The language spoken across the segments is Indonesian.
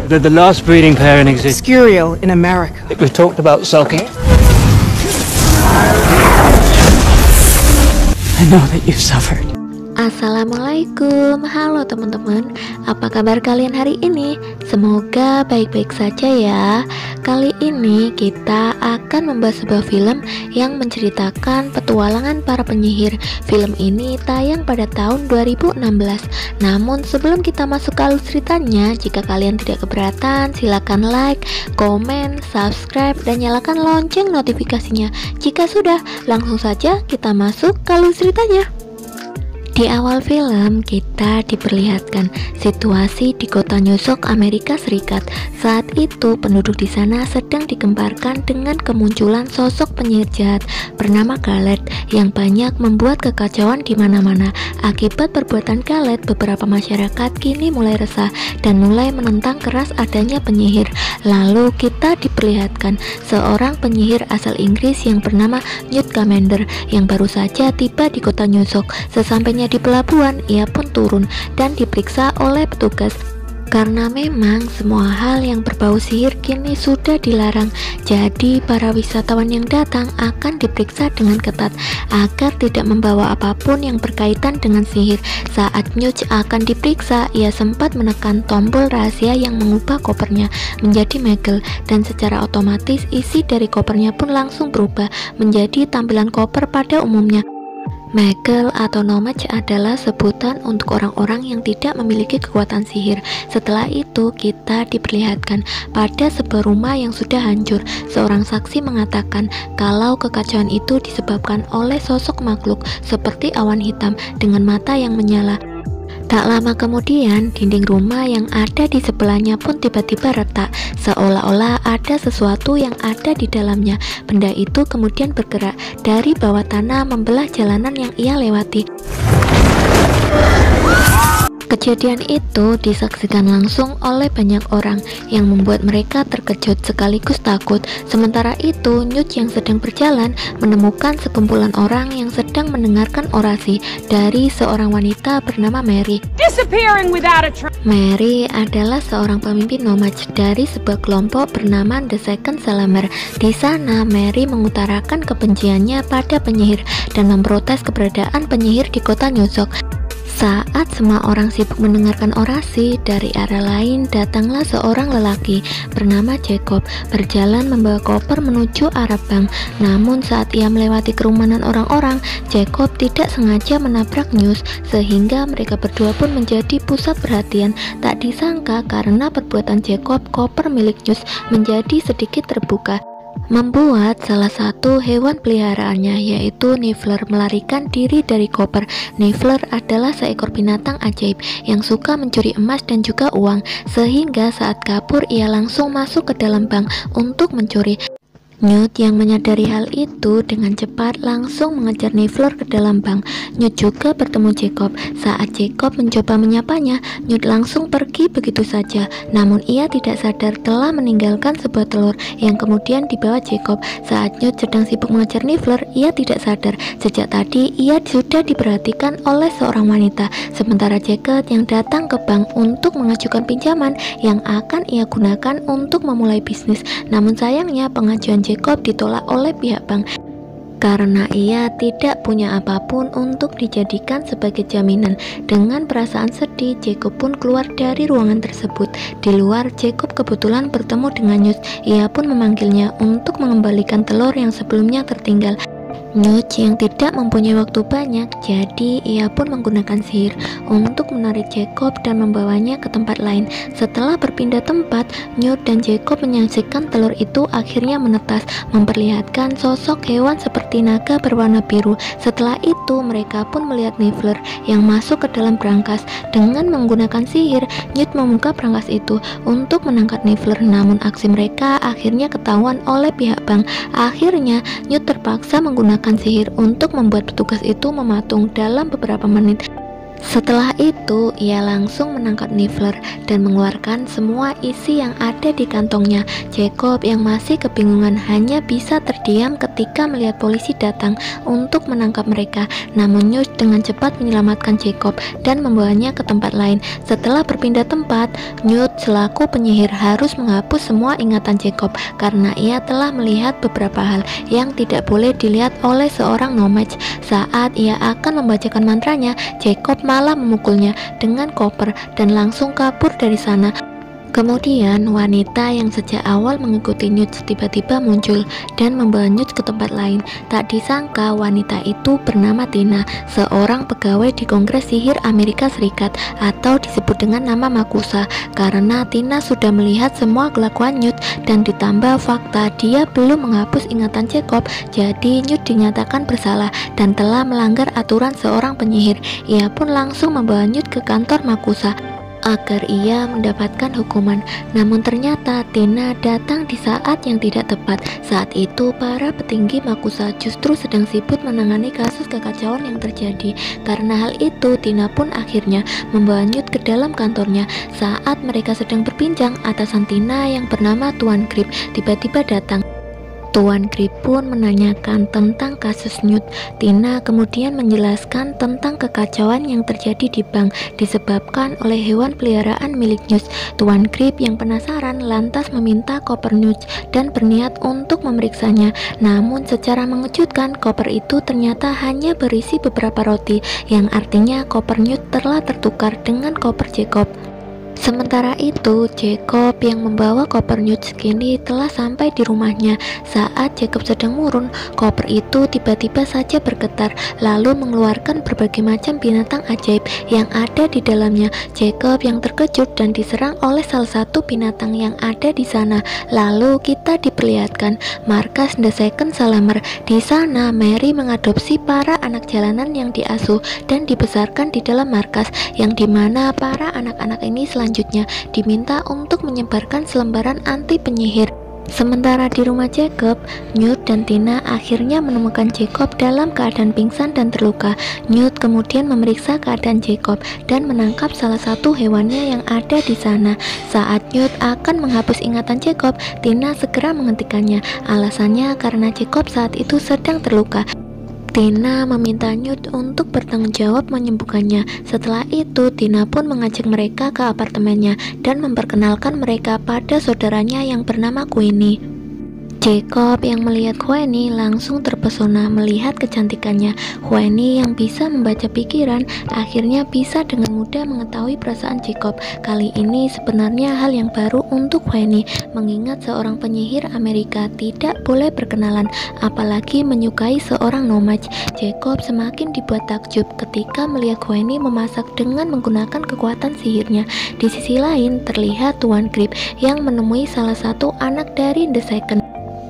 They're the last breeding pair in existence. Scurial in America. We've talked about sulking. I know that you've suffered. Assalamualaikum, halo teman-teman. Apa kabar kalian hari ini? Semoga baik-baik saja ya. Kali ini kita akan membahas sebuah film yang menceritakan petualangan para penyihir. Film ini tayang pada tahun 2016. Namun sebelum kita masuk ke alur ceritanya, jika kalian tidak keberatan, silakan like, komen, subscribe, dan nyalakan lonceng notifikasinya. Jika sudah, langsung saja kita masuk ke alur ceritanya. Di awal film, kita diperlihatkan situasi di kota New York, Amerika Serikat. Saat itu, penduduk di sana sedang digemparkan dengan kemunculan sosok penyihir jahat bernama Galet yang banyak membuat kekacauan di mana-mana. Akibat perbuatan Galet, beberapa masyarakat kini mulai resah dan mulai menentang keras adanya penyihir. Lalu kita diperlihatkan seorang penyihir asal Inggris yang bernama Newt Scamander yang baru saja tiba di kota New York. Sesampainya di pelabuhan, ia pun turun dan diperiksa oleh petugas. Karena memang semua hal yang berbau sihir kini sudah dilarang, jadi para wisatawan yang datang akan diperiksa dengan ketat agar tidak membawa apapun yang berkaitan dengan sihir. Saat Newt akan diperiksa, ia sempat menekan tombol rahasia yang mengubah kopernya menjadi megel, dan secara otomatis isi dari kopernya pun langsung berubah menjadi tampilan koper pada umumnya. Megel atau nomaj adalah sebutan untuk orang-orang yang tidak memiliki kekuatan sihir. Setelah itu kita diperlihatkan pada sebuah rumah yang sudah hancur. Seorang saksi mengatakan kalau kekacauan itu disebabkan oleh sosok makhluk seperti awan hitam dengan mata yang menyala. Tak lama kemudian, dinding rumah yang ada di sebelahnya pun tiba-tiba retak, seolah-olah ada sesuatu yang ada di dalamnya. Benda itu kemudian bergerak dari bawah tanah membelah jalanan yang ia lewati. Kejadian itu disaksikan langsung oleh banyak orang yang membuat mereka terkejut sekaligus takut. Sementara itu, Newt yang sedang berjalan menemukan sekumpulan orang yang sedang mendengarkan orasi dari seorang wanita bernama Mary. Mary adalah seorang pemimpin nomad dari sebuah kelompok bernama The Second Salamer. Di sana, Mary mengutarakan kebenciannya pada penyihir dan memprotes keberadaan penyihir di kota New York. Saat semua orang sibuk mendengarkan orasi, dari arah lain datanglah seorang lelaki bernama Jacob berjalan membawa koper menuju arah bank. Namun saat ia melewati kerumunan orang-orang, Jacob tidak sengaja menabrak Newt sehingga mereka berdua pun menjadi pusat perhatian. Tak disangka karena perbuatan Jacob, koper milik Newt menjadi sedikit terbuka, membuat salah satu hewan peliharaannya yaitu Niffler melarikan diri dari koper. Niffler adalah seekor binatang ajaib yang suka mencuri emas dan juga uang, sehingga saat kabur ia langsung masuk ke dalam bank untuk mencuri. Newt yang menyadari hal itu dengan cepat langsung mengejar Niffler ke dalam bank. Newt juga bertemu Jacob. Saat Jacob mencoba menyapanya, Newt langsung pergi begitu saja. Namun ia tidak sadar telah meninggalkan sebuah telur yang kemudian dibawa Jacob. Saat Newt sedang sibuk mengejar Niffler, ia tidak sadar sejak tadi ia sudah diperhatikan oleh seorang wanita. Sementara Jacob yang datang ke bank untuk mengajukan pinjaman yang akan ia gunakan untuk memulai bisnis. Namun sayangnya pengajuan Jacob ditolak oleh pihak bank karena ia tidak punya apapun untuk dijadikan sebagai jaminan. Dengan perasaan sedih, Jacob pun keluar dari ruangan tersebut. Di luar, Jacob kebetulan bertemu dengan Newt. Ia pun memanggilnya untuk mengembalikan telur yang sebelumnya tertinggal. Newt yang tidak mempunyai waktu banyak, jadi ia pun menggunakan sihir untuk menarik Jacob dan membawanya ke tempat lain. Setelah berpindah tempat, Newt dan Jacob menyaksikan telur itu akhirnya menetas, memperlihatkan sosok hewan seperti naga berwarna biru. Setelah itu, mereka pun melihat Niffler yang masuk ke dalam brankas. Dengan menggunakan sihir, Newt membuka brankas itu untuk menangkap Niffler. Namun aksi mereka akhirnya ketahuan oleh pihak bank. Akhirnya, Newt terpaksa menggunakan sihir untuk membuat petugas itu mematung dalam beberapa menit. Setelah itu, ia langsung menangkap Niffler dan mengeluarkan semua isi yang ada di kantongnya. Jacob yang masih kebingungan hanya bisa terdiam ketika melihat polisi datang untuk menangkap mereka. Namun Newt dengan cepat menyelamatkan Jacob dan membawanya ke tempat lain. Setelah berpindah tempat, Newt selaku penyihir harus menghapus semua ingatan Jacob karena ia telah melihat beberapa hal yang tidak boleh dilihat oleh seorang nomad. Saat ia akan membacakan mantranya, Jacob malah memukulnya dengan koper dan langsung kabur dari sana. Kemudian wanita yang sejak awal mengikuti Newt tiba-tiba muncul dan membawa Newt ke tempat lain. Tak disangka wanita itu bernama Tina, seorang pegawai di Kongres Sihir Amerika Serikat atau disebut dengan nama Makusa. Karena Tina sudah melihat semua kelakuan Newt dan ditambah fakta dia belum menghapus ingatan Jacob, jadi Newt dinyatakan bersalah dan telah melanggar aturan seorang penyihir. Ia pun langsung membawa Newt ke kantor Makusa agar ia mendapatkan hukuman. Namun ternyata Tina datang di saat yang tidak tepat. Saat itu para petinggi Makusa justru sedang sibuk menangani kasus kekacauan yang terjadi. Karena hal itu, Tina pun akhirnya membawa Newt ke dalam kantornya. Saat mereka sedang berbincang, atasan Tina yang bernama Tuan Grip tiba-tiba datang. Tuan Grip pun menanyakan tentang kasus Newt. Tina kemudian menjelaskan tentang kekacauan yang terjadi di bank disebabkan oleh hewan peliharaan milik Newt. Tuan Grip yang penasaran lantas meminta koper Newt dan berniat untuk memeriksanya. Namun secara mengejutkan, koper itu ternyata hanya berisi beberapa roti, yang artinya koper Newt telah tertukar dengan koper Jacob. Sementara itu, Jacob yang membawa koper Newt kini telah sampai di rumahnya. Saat Jacob sedang murun, koper itu tiba-tiba saja bergetar, lalu mengeluarkan berbagai macam binatang ajaib yang ada di dalamnya. Jacob yang terkejut dan diserang oleh salah satu binatang yang ada di sana. Lalu kita diperlihatkan markas The Second Salamer. Di sana, Mary mengadopsi para anak jalanan yang diasuh dan dibesarkan di dalam markas, yang dimana para anak-anak ini selanjutnya diminta untuk menyebarkan selembaran anti penyihir. Sementara di rumah Jacob, Newt dan Tina akhirnya menemukan Jacob dalam keadaan pingsan dan terluka. Newt kemudian memeriksa keadaan Jacob dan menangkap salah satu hewannya yang ada di sana. Saat Newt akan menghapus ingatan Jacob, Tina segera menghentikannya. Alasannya karena Jacob saat itu sedang terluka. Tina meminta Newt untuk bertanggung jawab menyembuhkannya. Setelah itu, Tina pun mengajak mereka ke apartemennya dan memperkenalkan mereka pada saudaranya yang bernama Queenie. Jacob yang melihat Queenie langsung terpesona melihat kecantikannya. Queenie yang bisa membaca pikiran akhirnya bisa dengan mudah mengetahui perasaan Jacob. Kali ini sebenarnya hal yang baru untuk Queenie, mengingat seorang penyihir Amerika tidak boleh berkenalan, apalagi menyukai seorang nomad. Jacob semakin dibuat takjub ketika melihat Queenie memasak dengan menggunakan kekuatan sihirnya. Di sisi lain terlihat Tuan Grip yang menemui salah satu anak dari The Second.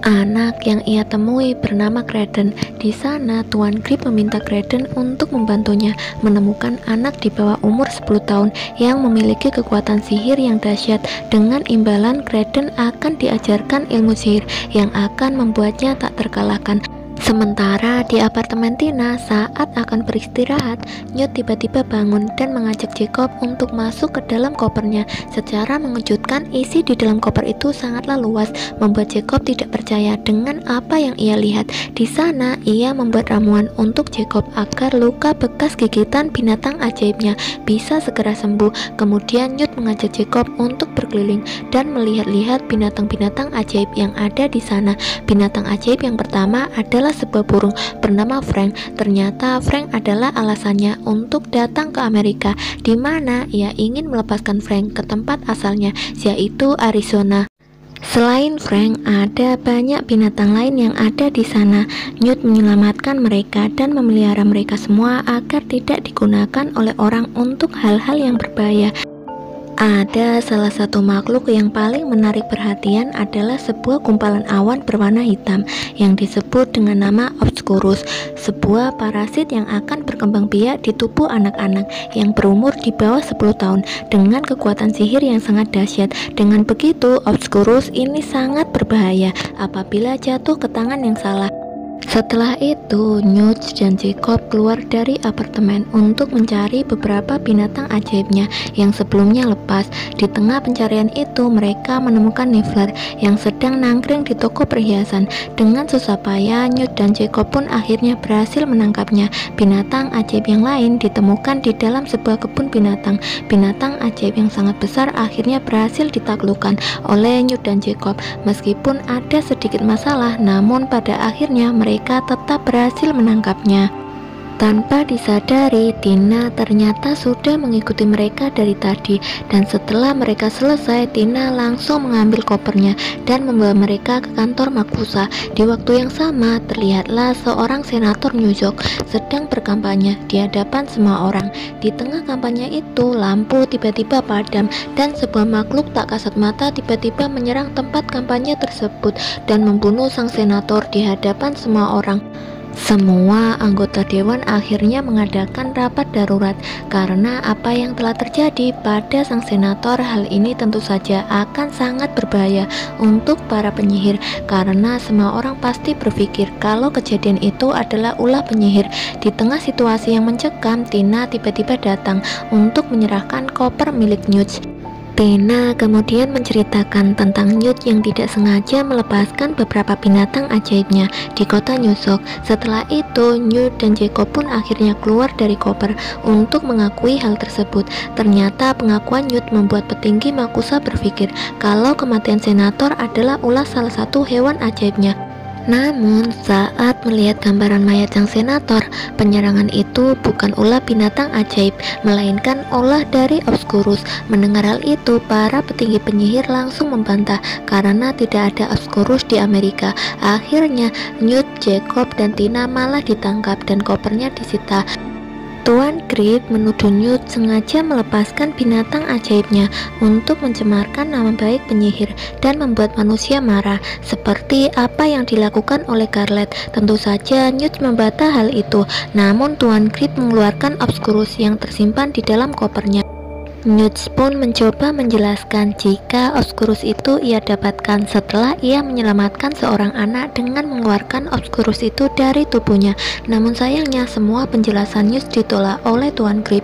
Anak yang ia temui bernama Craden. Di sana, Tuan Grip meminta Craden untuk membantunya menemukan anak di bawah umur 10 tahun yang memiliki kekuatan sihir yang dahsyat. Dengan imbalan, Craden akan diajarkan ilmu sihir yang akan membuatnya tak terkalahkan. Sementara di apartemen Tina, saat akan beristirahat, Newt tiba-tiba bangun dan mengajak Jacob untuk masuk ke dalam kopernya. Secara mengejutkan, isi di dalam koper itu sangatlah luas, membuat Jacob tidak percaya dengan apa yang ia lihat. Di sana, ia membuat ramuan untuk Jacob agar luka bekas gigitan binatang ajaibnya bisa segera sembuh. Kemudian Newt mengajak Jacob untuk berkeliling dan melihat-lihat binatang-binatang ajaib yang ada di sana. Binatang ajaib yang pertama adalah sebuah burung bernama Frank. Ternyata Frank adalah alasannya untuk datang ke Amerika, di mana ia ingin melepaskan Frank ke tempat asalnya, yaitu Arizona. Selain Frank, ada banyak binatang lain yang ada di sana. Newt menyelamatkan mereka dan memelihara mereka semua agar tidak digunakan oleh orang untuk hal-hal yang berbahaya. Ada salah satu makhluk yang paling menarik perhatian adalah sebuah gumpalan awan berwarna hitam yang disebut dengan nama Obscurus, sebuah parasit yang akan berkembang biak di tubuh anak-anak yang berumur di bawah 10 tahun dengan kekuatan sihir yang sangat dahsyat. Dengan begitu, Obscurus ini sangat berbahaya apabila jatuh ke tangan yang salah. Setelah itu, Newt dan Jacob keluar dari apartemen untuk mencari beberapa binatang ajaibnya yang sebelumnya lepas. Di tengah pencarian itu, mereka menemukan Niffler yang sedang nangkring di toko perhiasan. Dengan susah payah, Newt dan Jacob pun akhirnya berhasil menangkapnya. Binatang ajaib yang lain ditemukan di dalam sebuah kebun binatang. Binatang ajaib yang sangat besar akhirnya berhasil ditaklukkan oleh Newt dan Jacob. Meskipun ada sedikit masalah, namun pada akhirnya mereka tetap berhasil menangkapnya. Tanpa disadari, Tina ternyata sudah mengikuti mereka dari tadi, dan setelah mereka selesai, Tina langsung mengambil kopernya dan membawa mereka ke kantor Makusa. Di waktu yang sama, terlihatlah seorang senator New York sedang berkampanye di hadapan semua orang. Di tengah kampanye itu, lampu tiba-tiba padam dan sebuah makhluk tak kasat mata tiba-tiba menyerang tempat kampanye tersebut dan membunuh sang senator di hadapan semua orang. Semua anggota dewan akhirnya mengadakan rapat darurat karena apa yang telah terjadi pada sang senator. Hal ini tentu saja akan sangat berbahaya untuk para penyihir karena semua orang pasti berpikir kalau kejadian itu adalah ulah penyihir. Di tengah situasi yang mencekam, Tina tiba-tiba datang untuk menyerahkan koper milik Newt. Tina kemudian menceritakan tentang Newt yang tidak sengaja melepaskan beberapa binatang ajaibnya di kota New York. Setelah itu, Newt dan Jacob pun akhirnya keluar dari koper untuk mengakui hal tersebut. Ternyata pengakuan Newt membuat petinggi Makusa berpikir kalau kematian senator adalah ulah salah satu hewan ajaibnya. Namun, saat melihat gambaran mayat sang senator, penyerangan itu bukan ulah binatang ajaib, melainkan ulah dari Obscurus. Mendengar hal itu, para petinggi penyihir langsung membantah karena tidak ada Obscurus di Amerika. Akhirnya, Newt, Jacob, dan Tina malah ditangkap dan kopernya disita. Tuan Creep menuduh Newt sengaja melepaskan binatang ajaibnya untuk mencemarkan nama baik penyihir dan membuat manusia marah, seperti apa yang dilakukan oleh Scarlet. Tentu saja Newt membantah hal itu, namun Tuan Creep mengeluarkan Obscurus yang tersimpan di dalam kopernya. Newt pun mencoba menjelaskan jika Obscurus itu ia dapatkan setelah ia menyelamatkan seorang anak dengan mengeluarkan Obscurus itu dari tubuhnya. Namun sayangnya semua penjelasan Newt ditolak oleh Tuan Creep,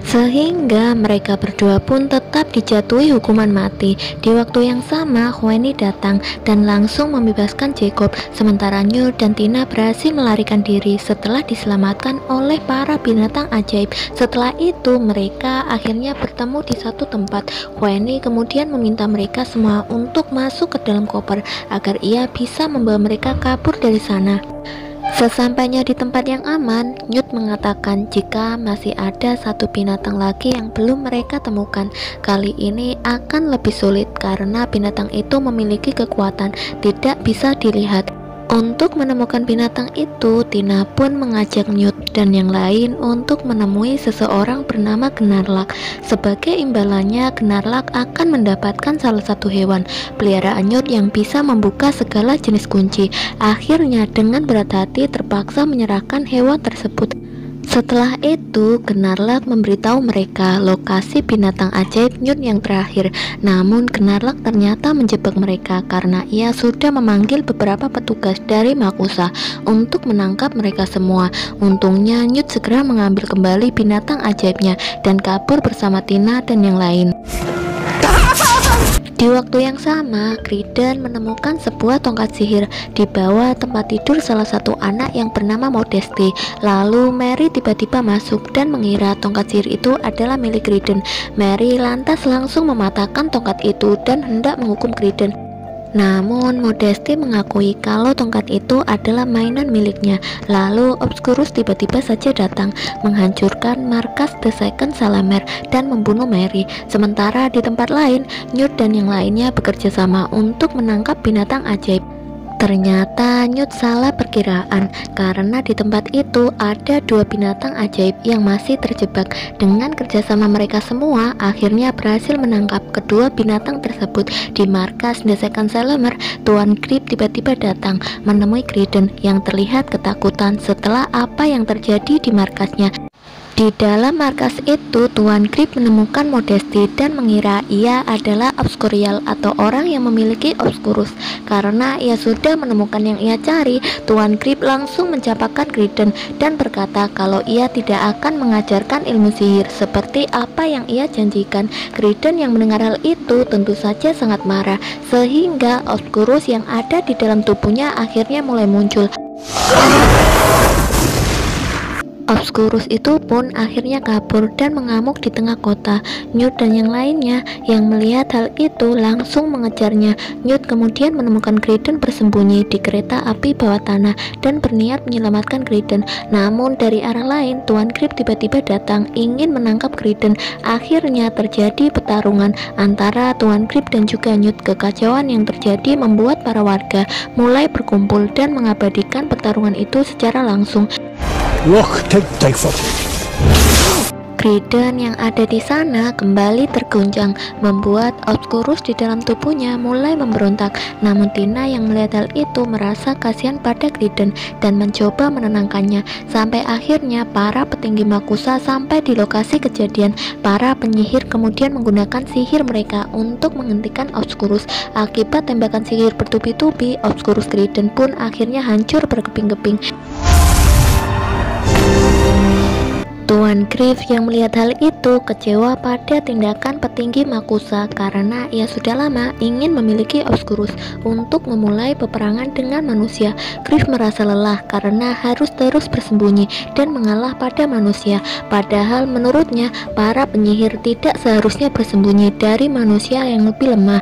sehingga mereka berdua pun tetap dijatuhi hukuman mati. Di waktu yang sama, Hoeni datang dan langsung membebaskan Jacob, sementara Newt dan Tina berhasil melarikan diri setelah diselamatkan oleh para binatang ajaib. Setelah itu, mereka akhirnya bertemu di satu tempat. Hoeni kemudian meminta mereka semua untuk masuk ke dalam koper agar ia bisa membawa mereka kabur dari sana. Sesampainya di tempat yang aman, Newt mengatakan jika masih ada satu binatang lagi yang belum mereka temukan. Kali ini akan lebih sulit karena binatang itu memiliki kekuatan tidak bisa dilihat. Untuk menemukan binatang itu, Tina pun mengajak Newt dan yang lain untuk menemui seseorang bernama Gnarlak. Sebagai imbalannya, Gnarlak akan mendapatkan salah satu hewan peliharaan Newt yang bisa membuka segala jenis kunci. Akhirnya, dengan berat hati terpaksa menyerahkan hewan tersebut. Setelah itu, Gnarlak memberitahu mereka lokasi binatang ajaib Newt yang terakhir. Namun, Gnarlak ternyata menjebak mereka karena ia sudah memanggil beberapa petugas dari Makusa untuk menangkap mereka semua. Untungnya, Newt segera mengambil kembali binatang ajaibnya dan kabur bersama Tina dan yang lain. Di waktu yang sama, Creeden menemukan sebuah tongkat sihir di bawah tempat tidur salah satu anak yang bernama Modesty. Lalu Mary tiba-tiba masuk dan mengira tongkat sihir itu adalah milik Creeden. Mary lantas langsung mematahkan tongkat itu dan hendak menghukum Creeden. Namun Modesty mengakui kalau tongkat itu adalah mainan miliknya. Lalu Obscurus tiba-tiba saja datang, menghancurkan markas The Second Salamer dan membunuh Mary. Sementara di tempat lain, Newt dan yang lainnya bekerja sama untuk menangkap binatang ajaib. Ternyata Newt salah perkiraan karena di tempat itu ada dua binatang ajaib yang masih terjebak. Dengan kerjasama mereka semua, akhirnya berhasil menangkap kedua binatang tersebut. Di markas The Second Salamer, Tuan Creep tiba-tiba datang menemui Creeden yang terlihat ketakutan setelah apa yang terjadi di markasnya. Di dalam markas itu, Tuan Grip menemukan Modesty dan mengira ia adalah Obscurial atau orang yang memiliki Obscurus. Karena ia sudah menemukan yang ia cari, Tuan Grip langsung mencapakan Graydon dan berkata kalau ia tidak akan mengajarkan ilmu sihir seperti apa yang ia janjikan. Graydon yang mendengar hal itu tentu saja sangat marah, sehingga Obscurus yang ada di dalam tubuhnya akhirnya mulai muncul. Obscurus itu pun akhirnya kabur dan mengamuk di tengah kota. Newt dan yang lainnya yang melihat hal itu langsung mengejarnya. Newt kemudian menemukan Graydon bersembunyi di kereta api bawah tanah dan berniat menyelamatkan Graydon. Namun dari arah lain, Tuan Grip tiba-tiba datang ingin menangkap Graydon. Akhirnya terjadi pertarungan antara Tuan Grip dan juga Newt. Kekacauan yang terjadi membuat para warga mulai berkumpul dan mengabadikan pertarungan itu secara langsung. Look, take footage. Graydon yang ada di sana kembali terguncang, membuat Obscurus di dalam tubuhnya mulai memberontak. Namun Tina yang melihat hal itu merasa kasihan pada Graydon dan mencoba menenangkannya. Sampai akhirnya para petinggi Makusa sampai di lokasi kejadian. Para penyihir kemudian menggunakan sihir mereka untuk menghentikan Obscurus. Akibat tembakan sihir bertubi-tubi, Obscurus Graydon pun akhirnya hancur berkeping-keping. Tuan Grip yang melihat hal itu kecewa pada tindakan petinggi Makusa karena ia sudah lama ingin memiliki Obscurus untuk memulai peperangan dengan manusia. Grip merasa lelah karena harus terus bersembunyi dan mengalah pada manusia. Padahal menurutnya para penyihir tidak seharusnya bersembunyi dari manusia yang lebih lemah.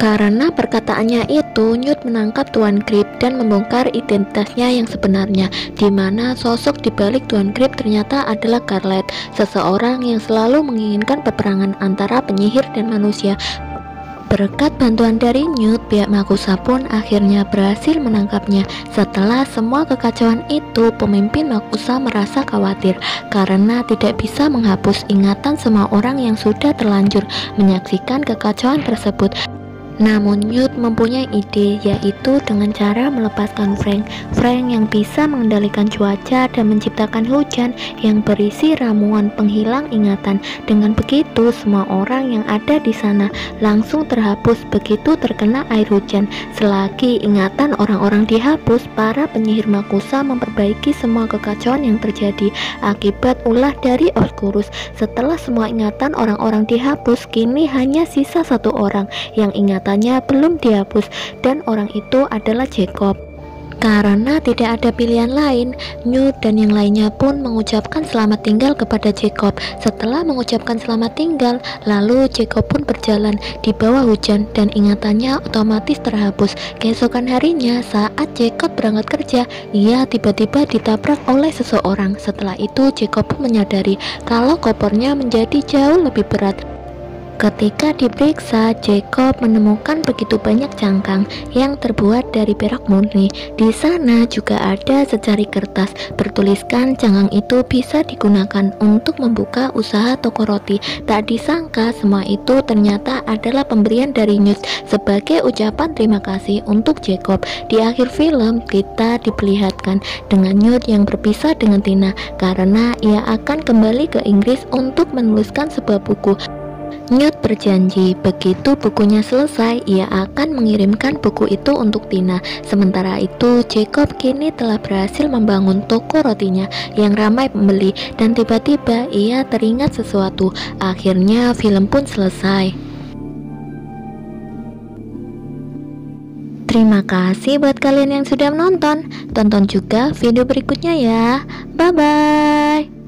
Karena perkataannya itu, Newt menangkap Tuan Grip dan membongkar identitasnya yang sebenarnya, di mana sosok di balik Tuan Grip ternyata adalah Garlet, seseorang yang selalu menginginkan peperangan antara penyihir dan manusia. Berkat bantuan dari Newt, pihak Makusa pun akhirnya berhasil menangkapnya. Setelah semua kekacauan itu, pemimpin Makusa merasa khawatir karena tidak bisa menghapus ingatan semua orang yang sudah terlanjur menyaksikan kekacauan tersebut. Namun Newt mempunyai ide, yaitu dengan cara melepaskan Frank yang bisa mengendalikan cuaca dan menciptakan hujan yang berisi ramuan penghilang ingatan. Dengan begitu, semua orang yang ada di sana langsung terhapus begitu terkena air hujan. Selagi ingatan orang-orang dihapus, para penyihir Makusa memperbaiki semua kekacauan yang terjadi akibat ulah dari Obscurus. Setelah semua ingatan orang-orang dihapus, kini hanya sisa satu orang yang ingatannya belum dihapus, dan orang itu adalah Jacob. Karena tidak ada pilihan lain, Newt dan yang lainnya pun mengucapkan selamat tinggal kepada Jacob. Setelah mengucapkan selamat tinggal, lalu Jacob pun berjalan di bawah hujan dan ingatannya otomatis terhapus. Keesokan harinya, saat Jacob berangkat kerja, ia tiba-tiba ditabrak oleh seseorang. Setelah itu, Jacob pun menyadari kalau kopernya menjadi jauh lebih berat. Ketika diperiksa, Jacob menemukan begitu banyak cangkang yang terbuat dari perak murni. Di sana juga ada secari kertas bertuliskan cangkang itu bisa digunakan untuk membuka usaha toko roti. Tak disangka semua itu ternyata adalah pemberian dari Newt sebagai ucapan terima kasih untuk Jacob. Di akhir film, kita diperlihatkan dengan Newt yang berpisah dengan Tina karena ia akan kembali ke Inggris untuk menuliskan sebuah buku. Newt berjanji begitu bukunya selesai, ia akan mengirimkan buku itu untuk Tina. Sementara itu, Jacob kini telah berhasil membangun toko rotinya yang ramai pembeli, dan tiba-tiba ia teringat sesuatu. Akhirnya film pun selesai. Terima kasih buat kalian yang sudah menonton. Tonton juga video berikutnya ya. Bye-bye.